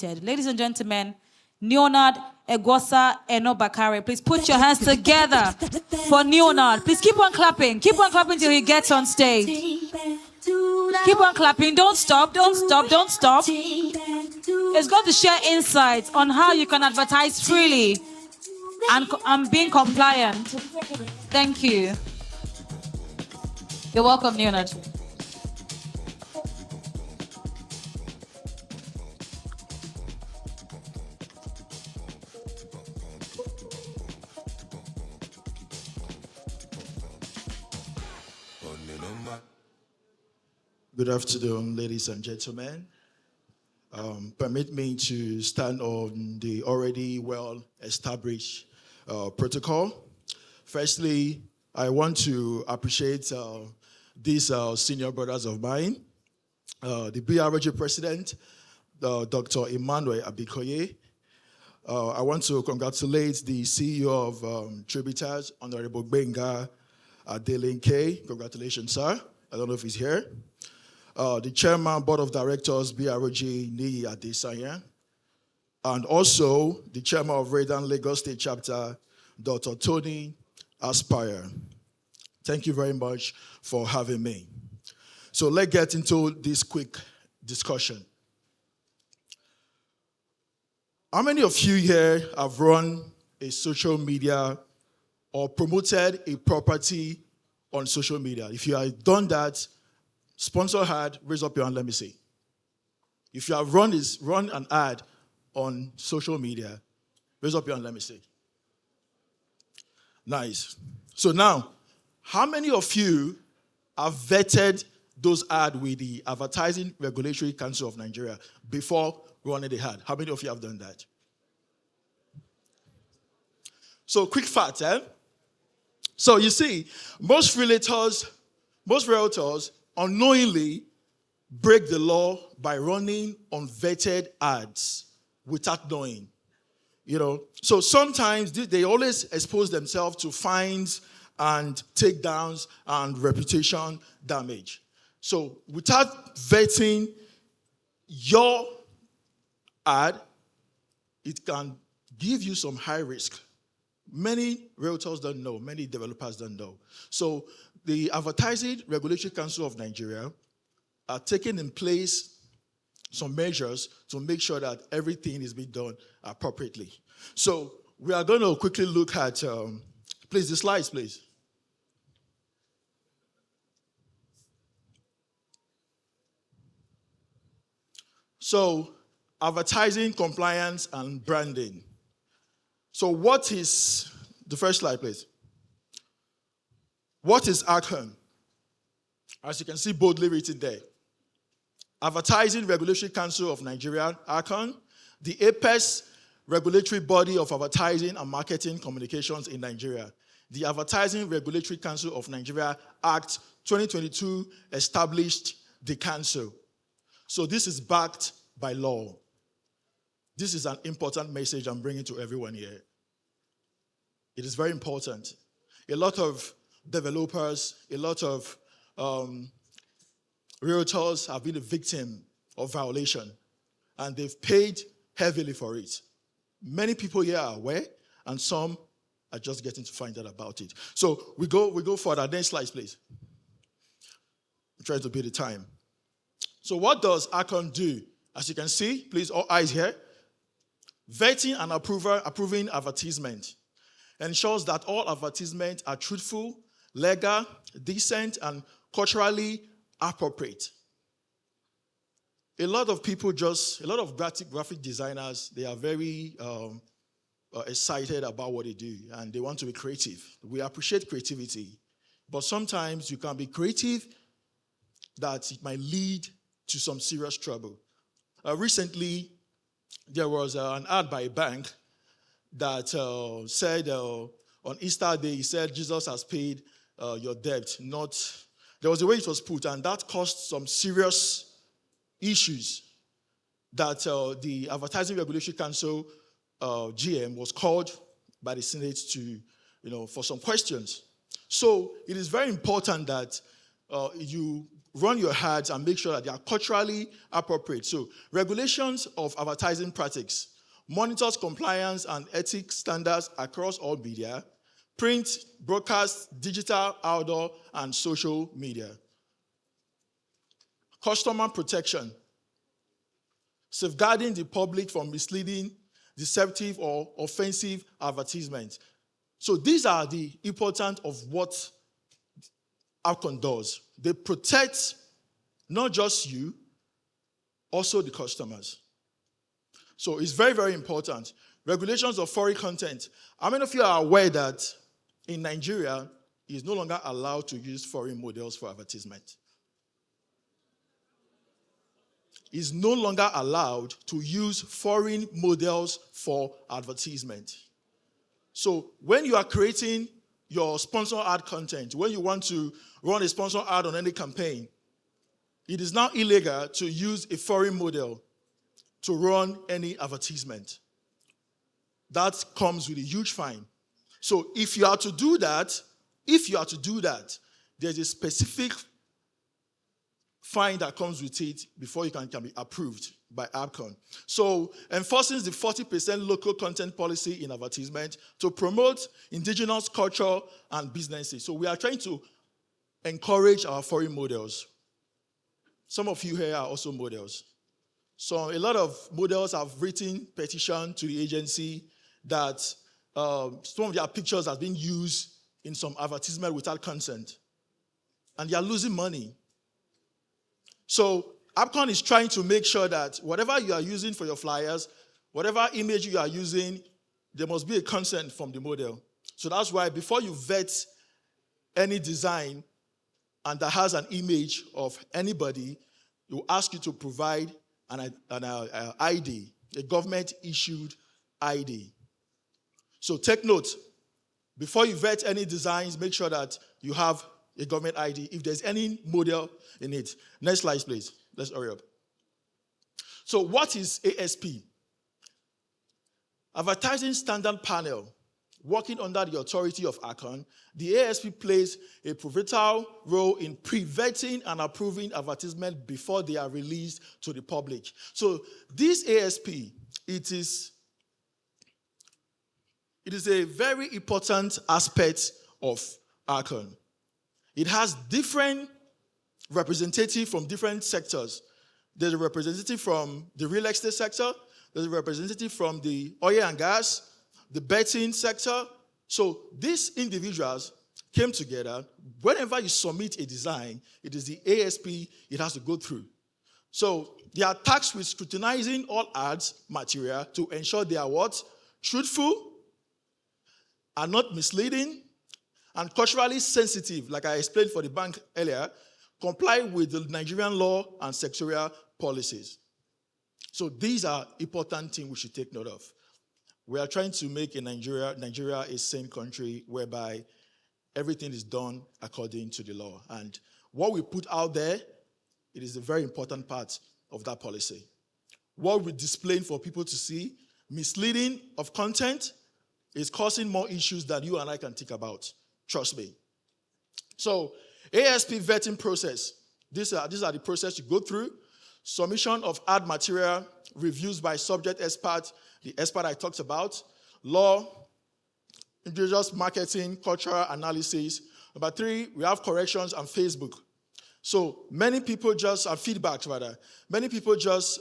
Limited. Ladies and gentlemen, Neonard Eghosa Enobakhare. Please put your hands together for Neonard. Please keep on clapping. Keep on clapping till he gets on stage. Keep on clapping. Don't stop. Don't stop. Don't stop. It's going to share insights on how you can advertise freely and being compliant. Thank you. You're welcome, Neonard. Good afternoon, ladies and gentlemen. Permit me to stand on the already well-established protocol. Firstly, I want to appreciate these senior brothers of mine, the BRG president, Dr. Emmanuel Abikoye. I want to congratulate the CEO of Tributers, Honorable Benga Adelinke. Congratulations, sir. I don't know if he's here. The chairman, board of directors, BRG Niyi Adesanya, and also the chairman of Redan Lagos State Chapter, Dr. Tony Aspire. Thank you very much for having me. So let's get into this quick discussion. How many of you here have run a social media or promoted a property on social media? If you have done that, sponsor ad, raise up your hand, let me see. If you have run an ad on social media, raise up your hand, let me see. Nice. So now, how many of you have vetted those ads with the Advertising Regulatory Council of Nigeria before running the ad? How many of you have done that? So quick fact, So you see, most realtors unknowingly break the law by running unvetted ads without knowing. So sometimes they always expose themselves to fines and takedowns and reputation damage. So without vetting your ad, it can give you some high risk. Many realtors don't know, many developers don't know. So the Advertising Regulatory Council of Nigeria are taking in place some measures to make sure that everything is being done appropriately. So we are going to quickly look at, please, the slides, please. So advertising, compliance, and branding. So what is, the first slide, please. What is ACON? As you can see boldly written there. Advertising Regulatory Council of Nigeria, ACON, the apex regulatory body of advertising and marketing communications in Nigeria. The Advertising Regulatory Council of Nigeria Act 2022 established the council. So this is backed by law. This is an important message I'm bringing to everyone here. It is very important. A lot of developers, a lot of realtors have been a victim of violation, and they've paid heavily for it. Many people here are aware, and some are just getting to find out about it. So we go further. Next slide, please. I'm trying to beat the time. So what does ACON do? As you can see, please, all eyes here. Vetting and approving advertisement ensures that all advertisements are truthful, legal, decent, and culturally appropriate. A lot of graphic designers, they are very excited about what they do, and they want to be creative. We appreciate creativity, but sometimes you can be creative that it might lead to some serious trouble. Recently, there was an ad by a bank that said on Easter Day, he said, Jesus has paid your debt. There was a way it was put, and that caused some serious issues that the Advertising Regulatory Council GM was called by the Senate to, for some questions. So it is very important that you run your ads and make sure that they are culturally appropriate. So regulations of advertising practice monitors compliance and ethics standards across all media, print, broadcast, digital, outdoor, and social media. Customer protection, safeguarding the public from misleading, deceptive, or offensive advertisements. So these are the importance of what Alcon does. They protect not just you, also the customers. So it's very, very important. Regulations of foreign content. How many of you are aware that in Nigeria, it is no longer allowed to use foreign models for advertisement? Is no longer allowed to use foreign models for advertisement. So when you are creating your sponsor ad content, when you want to run a sponsor ad on any campaign, it is now illegal to use a foreign model to run any advertisement. That comes with a huge fine. So if you are to do that, there's a specific fine that comes with it before you can be approved by ABCON. So enforcing the 40% local content policy in advertisement to promote indigenous culture and businesses. So we are trying to encourage our foreign models. Some of you here are also models. So a lot of models have written petition to the agency that some of their pictures have been used in some advertisement without consent. And they are losing money. So ABCON is trying to make sure that whatever you are using for your flyers, whatever image you are using, there must be a consent from the model. So that's why before you vet any design and that has an image of anybody, it will ask you to provide an ID, a government-issued ID. So take note, before you vet any designs, make sure that you have a government ID if there's any model in it. Next slide, please. Let's hurry up. So what is ASP? Advertising Standard Panel. Working under the authority of ACON, the ASP plays a pivotal role in pre-vetting and approving advertisements before they are released to the public. So this ASP, it is a very important aspect of ACON. It has different representatives from different sectors. There's a representative from the real estate sector. There's a representative from the oil and gas, the betting sector. So these individuals came together. Whenever you submit a design, it is the ASP it has to go through. So they are tasked with scrutinizing all ads material to ensure they are what? Truthful, are not misleading, and culturally sensitive, like I explained for the bank earlier, comply with the Nigerian law and sectorial policies. So these are important things we should take note of. We are trying to make Nigeria a sane country whereby everything is done according to the law. And what we put out there, it is a very important part of that policy. What we display for people to see, misleading of content, is causing more issues that you and I can think about. Trust me. So, ASP vetting process. These are the process you go through. Submission of ad material, reviews by subject expert, the expert I talked about. Law, individuals marketing, cultural analysis. Number 3, we have corrections on Facebook. So many people just, feedbacks rather, many people just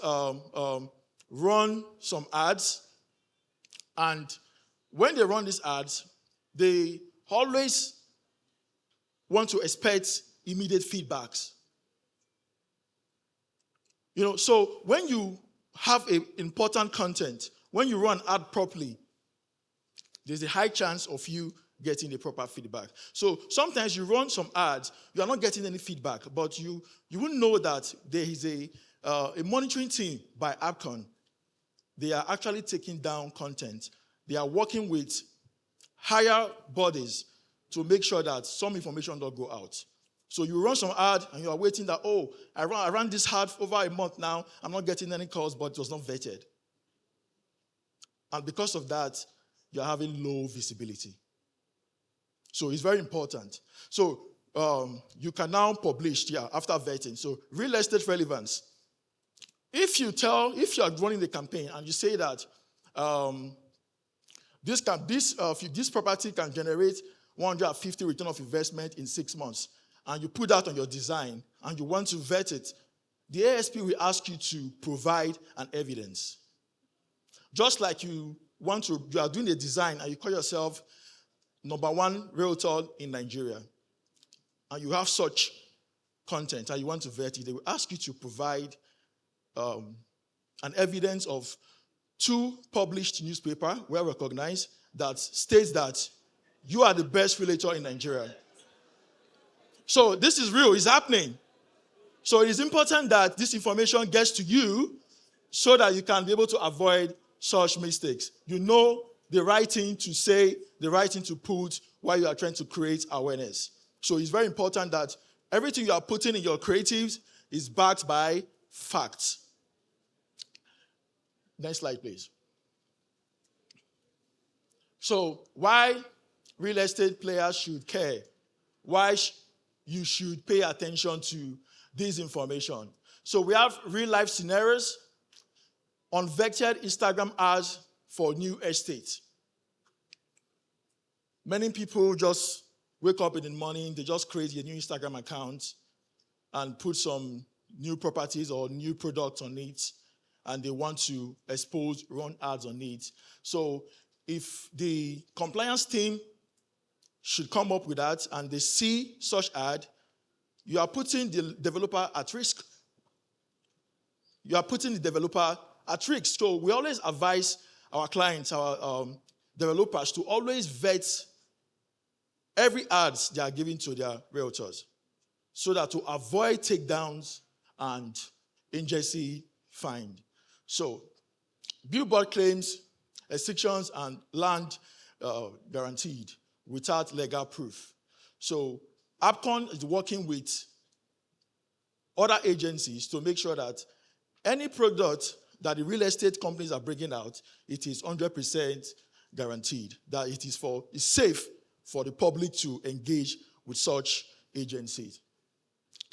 run some ads, and when they run these ads, they always want to expect immediate feedbacks. So when you have important content, when you run ad properly, there's a high chance of you getting the proper feedback. So sometimes you run some ads, you are not getting any feedback, but you will know that there is a monitoring team by ABCON. They are actually taking down content. They are working with higher bodies to make sure that some information don't go out. So you run some ad and you are waiting that, I ran this ad over a month now, I'm not getting any calls, but it was not vetted. And because of that, you're having low visibility. So it's very important. So you can now publish, after vetting. So real estate relevance. If you are running the campaign and you say that this property can generate 150 return of investment in 6 months, and you put that on your design and you want to vet it, the ASP will ask you to provide an evidence. Just like you are doing a design and you call yourself #1 realtor in Nigeria, and you have such content and you want to vet it, they will ask you to provide an evidence of 2 published newspaper, well recognized, that states that you are the best realtor in Nigeria. So this is real, it's happening. So it is important that this information gets to you so that you can be able to avoid such mistakes. You know the right thing to say, the right thing to put while you are trying to create awareness. So it's very important that everything you are putting in your creatives is backed by facts. Next slide, please. So why real estate players should care? Why you should pay attention to this information? So we have real-life scenarios, unvectored Instagram ads for new estates. Many people just wake up in the morning, they just create a new Instagram account and put some new properties or new products on it, and they want to run ads on it. So if the compliance team should come up with that and they see such ad, you are putting the developer at risk. So we always advise our clients, our developers, to always vet every ads they are giving to their realtors, so that to avoid takedowns and agency fine. So billboard claims, restrictions, and land guaranteed without legal proof. So AppCon is working with other agencies to make sure that any product that the real estate companies are bringing out, it is 100% guaranteed, that it is safe for the public to engage with such agencies.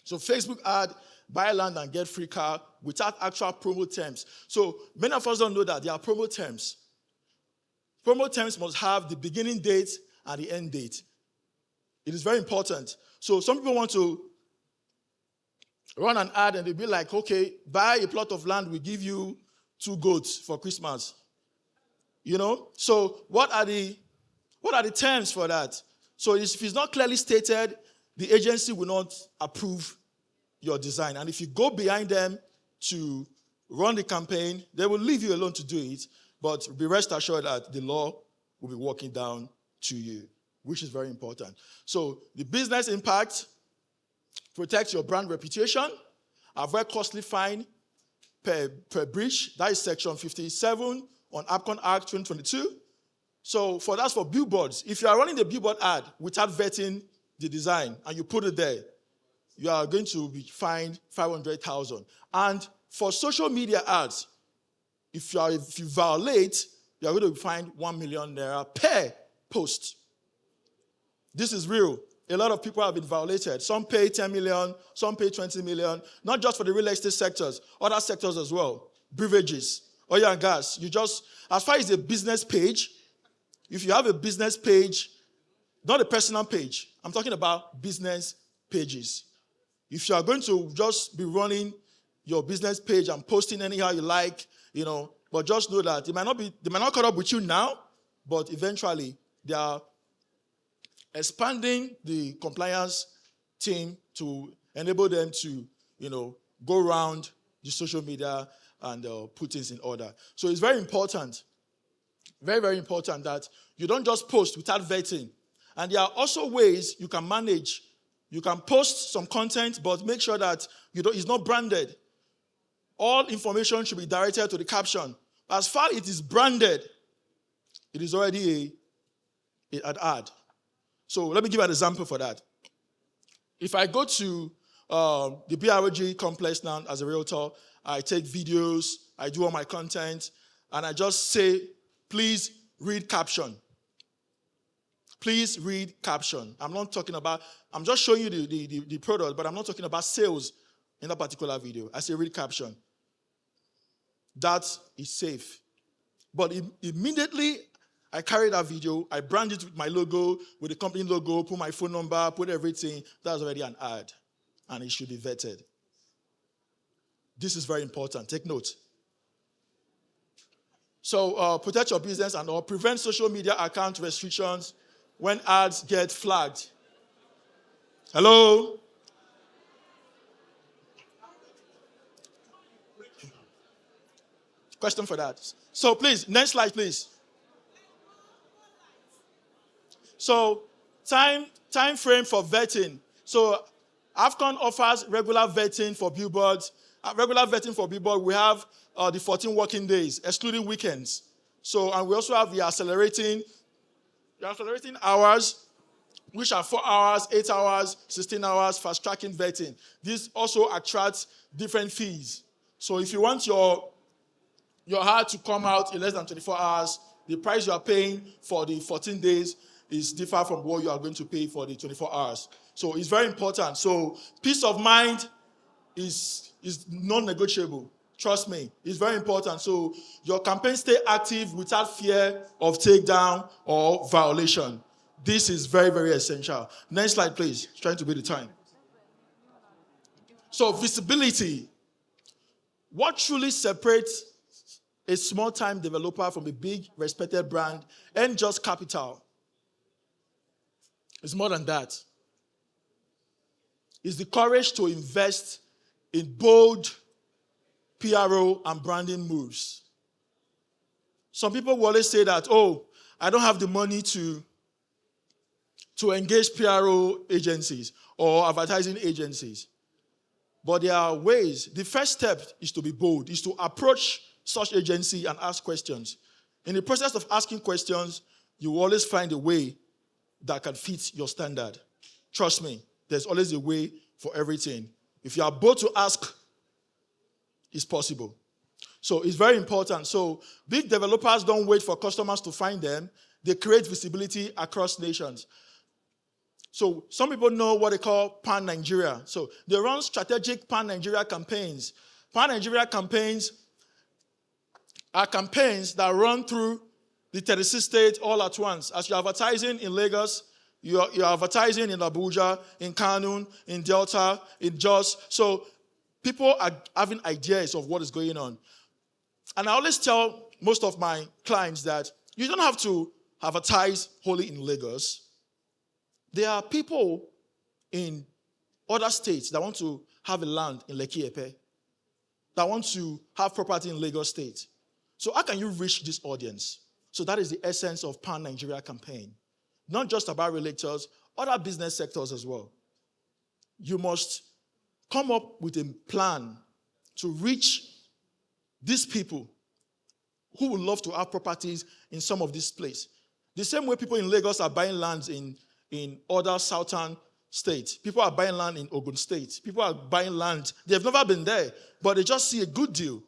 So Facebook ad, buy land and get free car without actual promo terms. So many of us don't know that there are promo terms. Promo terms must have the beginning date and the end date. It is very important. So some people want to run an ad and they'll be like, okay, buy a plot of land, we give you 2 goats for Christmas. So what are the terms for that? So if it's not clearly stated, the agency will not approve your design. And if you go behind them to run the campaign, they will leave you alone to do it. But be rest assured that the law will be working down to you, which is very important. So the business impact: protect your brand reputation, avoid costly fine per breach. That is section 57 on AppCon Act 2022. So that's for billboards. If you are running the billboard ad without vetting the design and you put it there, you are going to be fined 500,000. And for social media ads, if you violate, you are going to be fined 1 million naira per post. This is real. A lot of people have been violated. Some pay 10 million, some pay 20 million, not just for the real estate sectors, other sectors as well. Beverages, oil and gas. As far as a business page, if you have a business page, not a personal page, I'm talking about business pages. If you are going to just be running your business page and posting anyhow you like, but just know that they might not caught up with you now, but eventually they are expanding the compliance team to enable them to, go around the social media and put things in order. So it's very important, very, very important that you don't just post without vetting. And there are also ways you can manage. You can post some content, but make sure that it's not branded. All information should be directed to the caption. As far as it is branded, it is already an ad. So let me give an example for that. If I go to the BRG complex now as a realtor, I take videos, I do all my content, and I just say, please read caption. please read caption. I'm just showing you the product, but I'm not talking about sales in that particular video. I say read caption. That is safe. But immediately I carry that video, I brand it with my logo, with the company logo, put my phone number, put everything. That's already an ad. And it should be vetted. This is very important. Take note. So protect your business and or prevent social media account restrictions when ads get flagged. Hello? Question for that. So please, next slide, please. So time frame for vetting. So AFCON offers regular vetting for billboards. Regular vetting for billboard, we have the 14 working days, excluding weekends. So, and we also have the accelerating hours, which are 4 hours, 8 hours, 16 hours, fast-tracking vetting. This also attracts different fees. So if you want your ad to come out in less than 24 hours, the price you are paying for the 14 days is different from what you are going to pay for the 24 hours. So it's very important. So peace of mind is non-negotiable. Trust me, it's very important. So your campaign stay active without fear of takedown or violation. This is very, very essential. Next slide, please. Trying to beat the time. So visibility. What truly separates a small-time developer from a big, respected brand ain't just capital. It's more than that. It's the courage to invest in bold PRO and branding moves. Some people will always say that, oh, I don't have the money to engage PRO agencies or advertising agencies. But there are ways. The first step is to be bold, is to approach such agency and ask questions. In the process of asking questions, you will always find a way that can fit your standard. Trust me, there's always a way for everything. If you are bold to ask, it's possible. So it's very important. So big developers don't wait for customers to find them. They create visibility across nations. So some people know what they call Pan-Nigeria. So they run strategic Pan-Nigeria campaigns. Pan-Nigeria campaigns are campaigns that run through the 36 states all at once. As you're advertising in Lagos, you're advertising in Abuja, in Kano, in Delta, in Jos. So people are having ideas of what is going on. And I always tell most of my clients that you don't have to advertise wholly in Lagos. There are people in other states that want to have a land in Lekki Epe, that want to have property in Lagos State. So how can you reach this audience? So that is the essence of Pan-Nigeria campaign. Not just about realtors, other business sectors as well. You must come up with a plan to reach these people who would love to have properties in some of these places. The same way people in Lagos are buying lands in other southern states. People are buying land in Ogun State. People are buying land. They've never been there, but they just see a good deal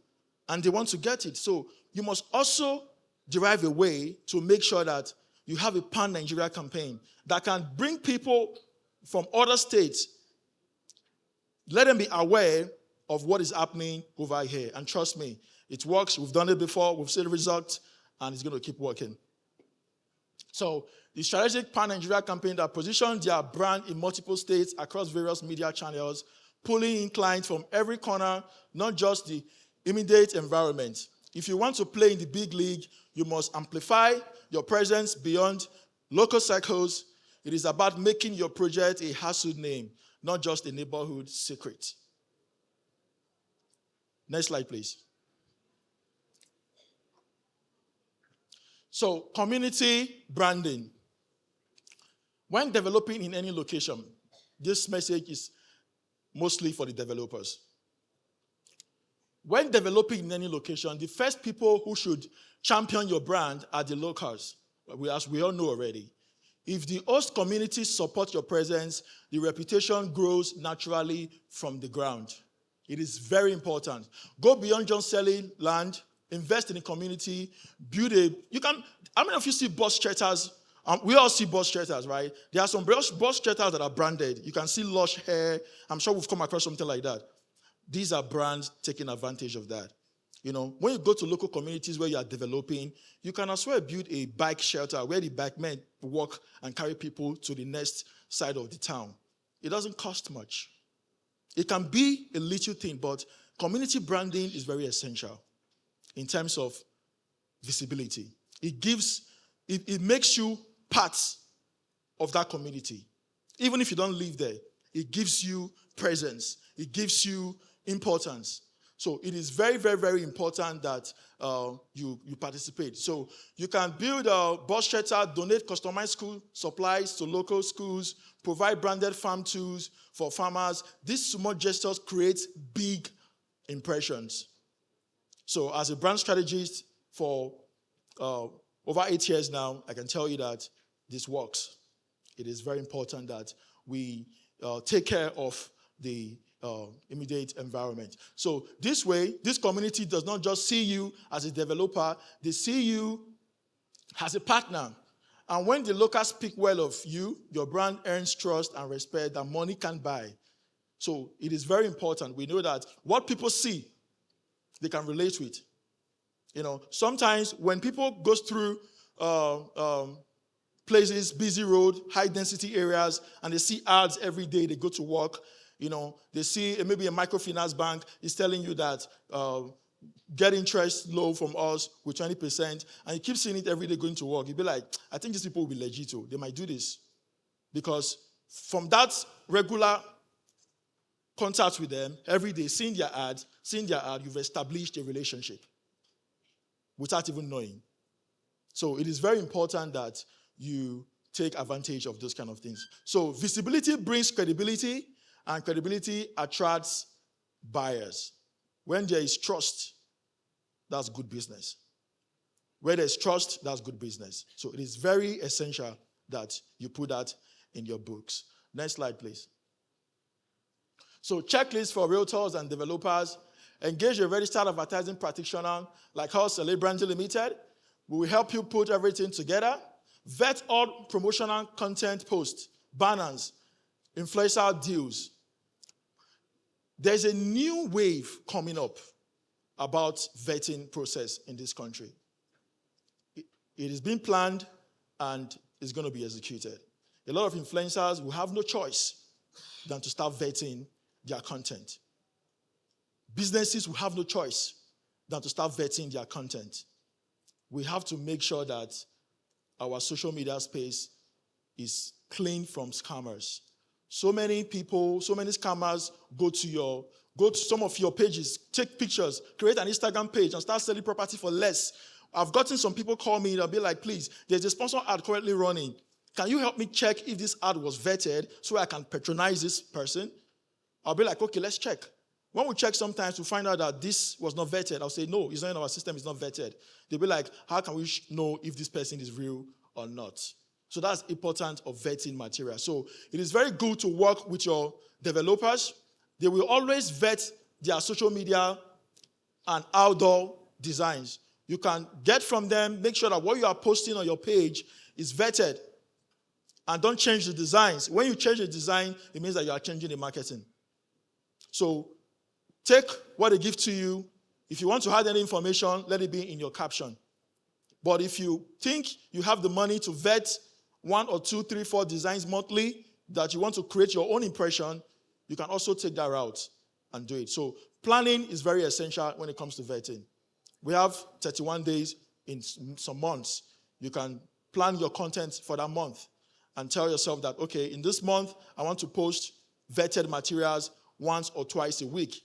and they want to get it. So you must also derive a way to make sure that you have a Pan-Nigeria campaign that can bring people from other states. Let them be aware of what is happening over here. And trust me, it works. We've done it before. We've seen the results, and it's going to keep working. So the strategic Pan-Nigeria campaign that positions their brand in multiple states across various media channels, pulling in clients from every corner, not just the immediate environment. If you want to play in the big league, you must amplify your presence beyond local circles. It is about making your project a household name, not just a neighborhood secret. Next slide, please. So, community branding. When developing in any location, this message is mostly for the developers. When developing in any location, the first people who should champion your brand are the locals, as we all know already. If the host community supports your presence, the reputation grows naturally from the ground. It is very important. Go beyond just selling land, invest in the community, how many of you see bus shelters We all see bus shelters, right? There are some bus shelters that are branded. You can see Lush Hair. I'm sure we've come across something like that. These are brands taking advantage of that. When you go to local communities where you are developing, you can as well build a bike shelter where the bike men walk and carry people to the next side of the town. It doesn't cost much. It can be a little thing, but community branding is very essential in terms of visibility. It makes you part of that community. Even if you don't live there, it gives you presence. It gives you importance. So it is very, very, very important that you participate. So you can build a bus shelter, donate customized school supplies to local schools, provide branded farm tools for farmers. These small gestures create big impressions. So as a brand strategist for over 8 years now, I can tell you that this works. It is very important that we take care of the immediate environment. So this way, this community does not just see you as a developer, they see you as a partner. And when the locals speak well of you, your brand earns trust and respect that money can't buy. So it is very important. We know that what people see, they can relate with. Sometimes when people go through places, busy road, high density areas, and they see ads every day, they go to work, they see maybe a microfinance bank is telling you that get interest low from us with 20%, and you keep seeing it every day going to work. You'll be like, I think these people will be legit. They might do this. Because from that regular contact with them, every day, seeing their ad, you've established a relationship without even knowing. So it is very important that you take advantage of those kind of things. So visibility brings credibility, and credibility attracts buyers. When there is trust, that's good business. Where there's trust, that's good business. So it is very essential that you put that in your books. Next slide, please. So checklist for realtors and developers. Engage a registered advertising practitioner like us, Celebrity Limited. We will help you put everything together. Vet all promotional content posts, banners, influencer deals. There's a new wave coming up about vetting process in this country. It is being planned and is going to be executed. A lot of influencers will have no choice than to start vetting their content. Businesses will have no choice than to start vetting their content. We have to make sure that our social media space is clean from scammers. So many people, so many scammers go to some of your pages, take pictures, create an Instagram page, and start selling property for less. I've gotten some people call me, they'll be like, please, there's a sponsor ad currently running. Can you help me check if this ad was vetted so I can patronize this person? I'll be like, okay, let's check. When we check sometimes, we find out that this was not vetted. I'll say, no, it's not in our system, it's not vetted. They'll be like, how can we know if this person is real or not? So that's important of vetting material. So it is very good to work with your developers. They will always vet their social media and outdoor designs. You can get from them, make sure that what you are posting on your page is vetted. And don't change the designs. When you change the design, it means that you are changing the marketing. So take what they give to you. If you want to add any information, let it be in your caption. But if you think you have the money to vet 1 or 2, 3, 4 designs monthly that you want to create your own impression, you can also take that route and do it. So planning is very essential when it comes to vetting. We have 31 days in some months. You can plan your content for that month and tell yourself that, okay, in this month, I want to post vetted materials once or twice a week.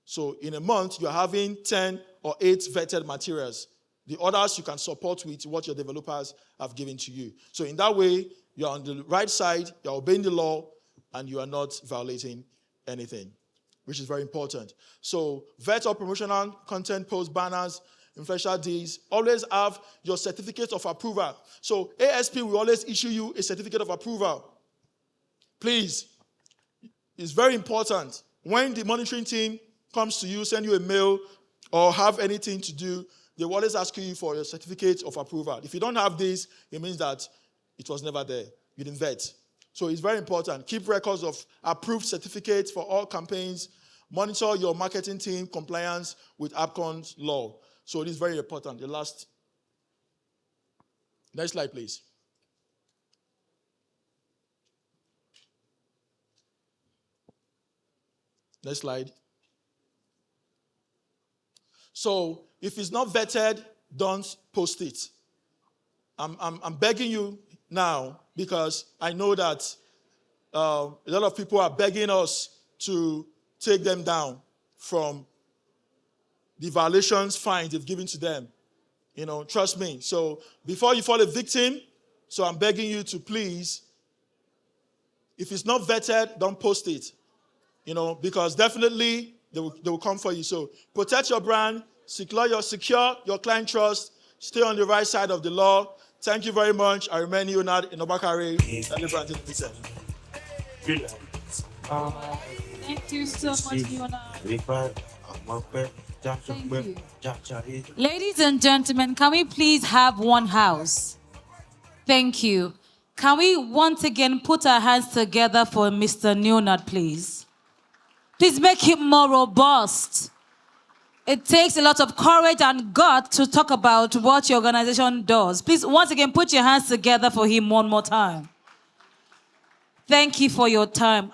So in a month, you're having 10 or 8 vetted materials. The others you can support with what your developers have given to you. So in that way, you're on the right side, you're obeying the law, and you are not violating anything, which is very important. So vet or promotional content, post banners, influential deals, always have your certificate of approval. So ASP will always issue you a certificate of approval. Please, it's very important. When the monitoring team comes to you, send you a mail, or have anything to do, they will always ask you for your certificate of approval. If you don't have this, it means that it was never there. You didn't vet. So it's very important. Keep records of approved certificates for all campaigns. Monitor your marketing team compliance with APCON's law. So it is very important. The last. Next slide, please. Next slide. So if it's not vetted, don't post it. I'm begging you now because I know that a lot of people are begging us to take them down from the violations, fines they've given to them. Trust me. So before you fall a victim, so I'm begging you to please, if it's not vetted, don't post it. Because definitely they will come for you. So protect your brand, secure your client trust, stay on the right side of the law. Thank you very much. I remain Neonard Eghosa Enobakhare. Thank you so much, Neonard. Thank you. Ladies and gentlemen, can we please have one house? Thank you. Can we once again put our hands together for Mr. Neonard, please? Please make him more robust. It takes a lot of courage and gut to talk about what your organization does. Please, once again, put your hands together for him one more time. Thank you for your time.